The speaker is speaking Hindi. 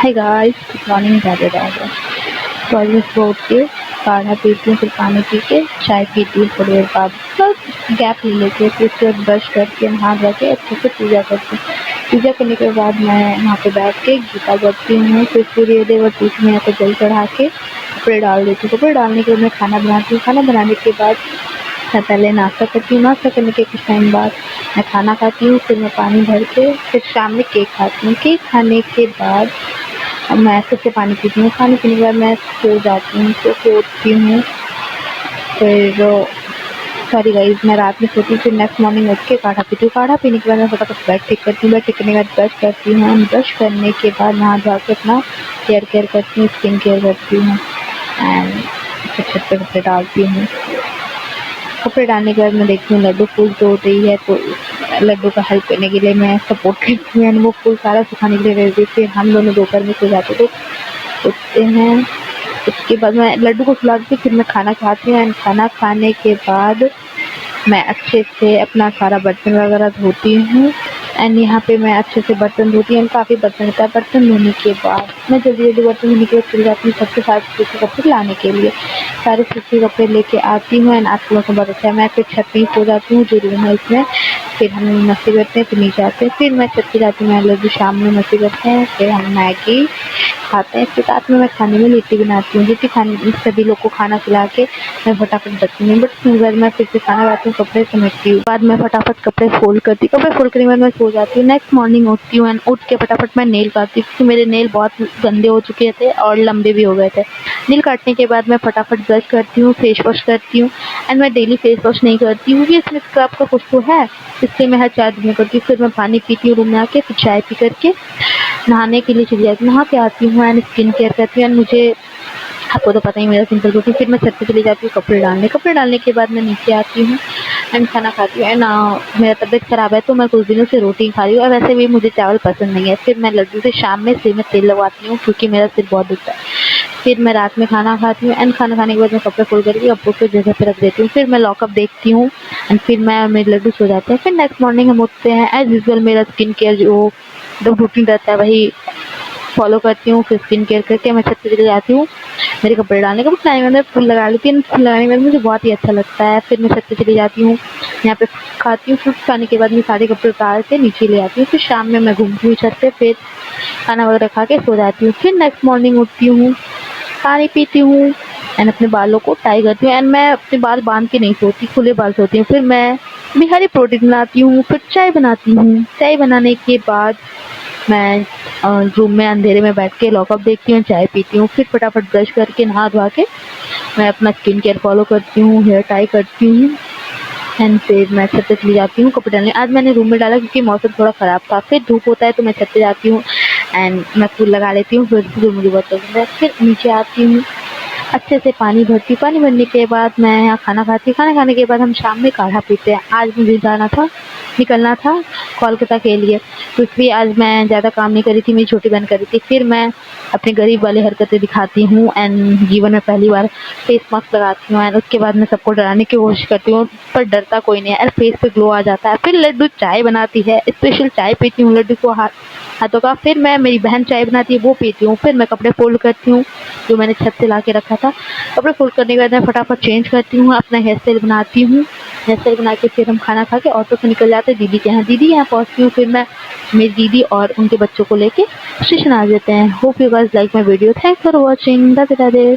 Hi guys, good morning. Radhe Radhe. तो आज मैं सुबह उठ के काढ़ा पीती हूँ, फिर पानी पी के चाय पीती हूँ। थोड़ी देर बाद गैप ले लेती हूँ, फिर उसके बाद ब्रश करके नहा धो के अच्छे से पूजा करती हूँ। पूजा करने के बाद मैं वहाँ पे बैठ के गीता पढ़ती हूँ। फिर सूर्योदय और दूध में को जल चढ़ा के कपड़े डाल देती हूँ। कपड़े डालने के बाद मैं खाना बनाती हूँ। खाना बनाने के बाद मैं पहले नाश्ता करती हूँ। नाश्ता करने के कुछ टाइम बाद मैं खाना खाती हूँ। फिर मैं पानी भर के फिर शाम में केक खाती हूँ। केक खाने के बाद मैं फिर से पानी पीती हूँ। पानी पीने के बाद मैं सो जाती हूँ। सो उठती हूँ। फिर सॉरी गाइस, मैं रात में सोती हूँ। फिर नेक्स्ट मॉर्निंग उठ के काढ़ा पीती हूँ। काढ़ा पीने के बाद मैं फटाफट बेड ठीक करती हूँ। बेड ठीक करने के बाद ब्रश करती हूँ। ब्रश करने के बाद नहा धो के अपना हेयर केयर करती हूँ, स्किन केयर करती हूँ एंड फिर छत पे कपड़े डालती हूँ। कपड़े डालने के बाद मैं देखती हूँ लड्डू फूल तोड़ रही है, तो लड्डू का हेल्प करने के लिए मैं सपोर्ट करती हूँ एंड वो फूल सारा सुखाने के लिए रख देती हूँ। हम दोनों दोपहर में सो जाते तो उठते हैं। उसके बाद मैं लड्डू को सुला देती हूँ। फिर मैं खाना खाती हूँ एंड खाना खाने के बाद मैं अच्छे से अपना सारा बर्तन वगैरह धोती हूँ एंड यहाँ पे मैं अच्छे से बर्तन धोती हूँ। काफ़ी बर्तन होता है। बर्तन धोने के बाद मैं जल्दी जल्दी बर्तन धोने के बाद चली जाती हूँ सबसे सारे सूखे कपड़े लाने के लिए। सारे सूखे कपड़े लेके आती हूँ एंड आप लोगों को बहुत अच्छा है। मैं फिर छत पे ही सो जाती हूँ, जो रूम है इसमें। फिर हम मस्ती करते हैं, फिर नीचे आते हैं। फिर मैं छत पे जाती हूँ, मैं लोग शाम में मस्ती करते हैं। फिर हम मैगी खाते हैं। फिर रात में मैं खाने में लिट्टी बनाती हूँ। लिट्टी खाने सभी लोग को खाना खिला के मैं फटाफट बचती हूँ। बट घर में फिर से खाना खाती हूँ, कपड़े समेटती हूँ। बाद में फटाफट कपड़े फोल्ड करती हूँ। कपड़े फोल्ड करने के बाद मैं सो जाती हूँ। नेक्स्ट मॉर्निंग उठती हूँ एंड उठ के फटाफट मैं नेल काटती हूँ, क्योंकि मेरे नेल बहुत गंदे हो चुके थे और लंबे भी हो गए थे। नेल काटने के बाद मैं फटाफट ब्रश करती हूँ, फेस वॉश करती हूँ एंड मैं डेली फेस वॉश नहीं करती हूँ क्योंकि इसमें स्क्रब का कुछ तो है, इसलिए मैं हर 4 दिन में करती हूँ। फिर मैं पानी पीती हूँ रूम में आके। फिर चाय पी करके नहाने के लिए चली जाती हूँ। नहा के आती हूँ एंड स्किन केयर करती हूँ एंड मुझे आपको तो पता ही मेरा सिंपल रूटीन। फिर मैं छत पे चली जाती हूँ कपड़े डालने। कपड़े डालने के बाद मैं नीचे आती हूँ एंड खाना खाती हूँ एंड मेरा तबीयत ख़राब है तो मैं कुछ दिनों से रोटी खा रही हूँ और वैसे भी मुझे चावल पसंद नहीं है। फिर मैं लड्डू से शाम में सिर में तेल लगवाती हूँ क्योंकि मेरा सिर बहुत दुखता है। फिर मैं रात में खाना खाती हूँ एंड खाना खाने के बाद मैं कपड़े फोल्ड करके कपड़ों को जगह पे रख देती हूँ। फिर मैं लॉकअप देखती हूँ एंड फिर मैं मेरे लड्डू सो जाते हैं। फिर नेक्स्ट मॉर्निंग हम उठते हैं। एज यूजुअल मेरा स्किन केयर जो रूटीन रहता है वही फॉलो करती हूँ। फिर स्किन केयर करके मैं छत पे चली जाती हूँ मेरे कपड़े डालने के बाद। टाइम में फूल लगा लेती हूँ। फूल लगाने के बाद मुझे बहुत ही अच्छा लगता है। फिर मैं छत पे चली जाती हूँ, यहाँ पे खाती हूँ। फ्रूट्स खाने के बाद मैं सारे कपड़े उतार के नीचे ले आती हूँ। फिर शाम में मैं घूमती हूँ छत पे। फिर खाना वगैरह खा के सो जाती हूँ। फिर नेक्स्ट मॉर्निंग उठती हूँ, पानी पीती हूँ एंड अपने बालों को टाई करती हूँ एंड मैं अपने बाल बांध के नहीं सोती, खुले बाल सोती हूँ। फिर मैं बिहारी प्रोटीन बनाती हूँ। फिर चाय बनाती हूँ। चाय बनाने के बाद मैं रूम में अंधेरे में बैठ के लॉकअप देखती हूँ, चाय पीती हूँ। फिर फटाफट ब्रश करके नहा धोवा के मैं अपना स्किन केयर फॉलो करती हूँ, हेयर टाई करती हूँ एंड फिर मैं छत पे चली जाती हूँ कपड़े डालने। आज मैंने रूम में डाला क्योंकि मौसम थोड़ा ख़राब था। फिर धूप होता है तो मैं छत पे जाती हूँ एंड मैं फूल लगा लेती हूँ, फिर जो मुझे बहुत पसंद है। फिर नीचे आती हूँ, अच्छे से पानी भरती हूँ। पानी भरने के बाद मैं यहाँ खाना खाती हूँ। खाना खाने के बाद हम शाम में काढ़ा पीते हैं। आज मुझे निकलना था कोलकाता के लिए, क्योंकि आज मैं ज़्यादा काम नहीं करी थी, मेरी छोटी बहन करी थी। फिर मैं अपनी गरीब वाली हरकतें दिखाती हूँ एंड जीवन में पहली बार फेस मास्क लगाती हूँ एंड उसके बाद मैं सबको डराने की कोशिश करती हूँ, पर डरता कोई नहीं है और फेस पे ग्लो आ जाता है। फिर लड्डू चाय बनाती है, स्पेशल चाय पीती हूँ लड्डू को हाथों का। फिर मैं मेरी बहन चाय बनाती है वो पीती हूँ। फिर मैं कपड़े फोल्ड करती हूँ जो मैंने छत से ला के रखा था। कपड़े फोल्ड करने के बाद मैं फटाफट चेंज करती हूँ, अपना हेयर स्टाइल बनाती हूँ। हेयर स्टाइल बना के फिर हम खाना खा के ऑटो से निकल जाते हैं दीदी के यहाँ। दीदी यहाँ पहुँचती हूँ। फिर मैं मेरी दीदी और उनके बच्चों को लेके स्टेशन आ जाते हैं। Hope you guys like my video. Thanks for watching. Radhe Radhe.